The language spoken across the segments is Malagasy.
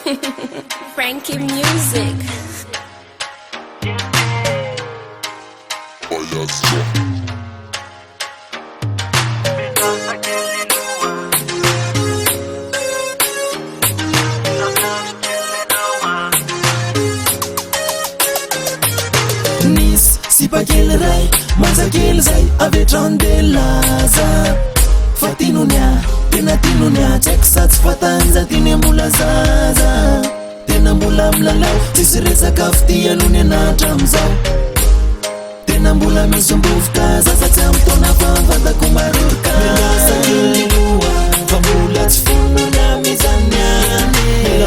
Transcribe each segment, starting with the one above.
Frankie Music. Nis sipakely ray manjakely zay avetrandelaza fatinonia tena tinonia tsaiko sa tsy fatanja tiny mbola zaza tena mbola milalao tsisy resaka fitianony anatra amizao tena mbola misy mbovoka zaza tsy amtona fa mivantako marorika miasa kely loa fa mbola tsy fonona mizaniany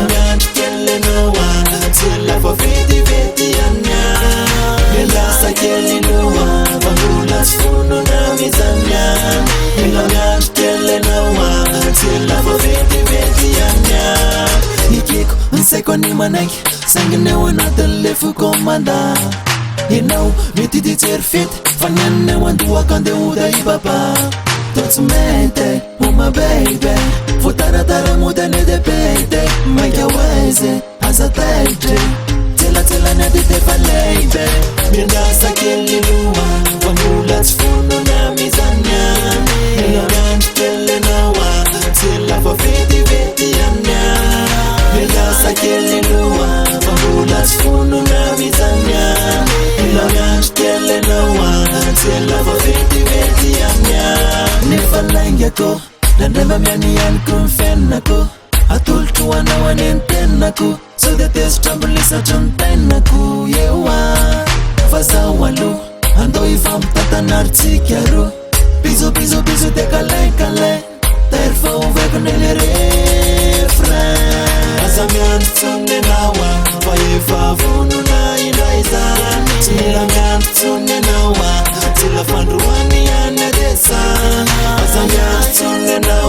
miandro kely anaoa tsy lafa vetivety ania miasa kely loa fa mbola tsy fonona mizaniany miandro kely anaoa tsy lafa vetivety ania ikeko nsaiko any manaiky sangineo anatin'le fokomanda enao mety ditsery fety fa nianinao andohaka andehoda ibaba totsy mete moma baby votaratara modane de pete maika waize aza taitre tselatselany adite fa leibe miandasa kely loa fa mbola tsy fonona mizaniany miandro kely anaoa tsy lafa vetivety ania miandasa kely loa fa mbola tsy fonona mizaniany miandro kely anaoa tsy lafa vetivety ania nefa laingako nandreva mianianiko mifenako atolotro anao any antenako sao de tesitrambolisatra ny tenako eoa fa zao alo andao ifa mitatanaritsika ro bizobizobizo de kalaikale taery fa oveko nele refrain aza miandro tsony anaoa fa efa vonona indray zany tsy mila miandro tsony anaoa tsy la fandroany any adesa aza miandro tsony anaoa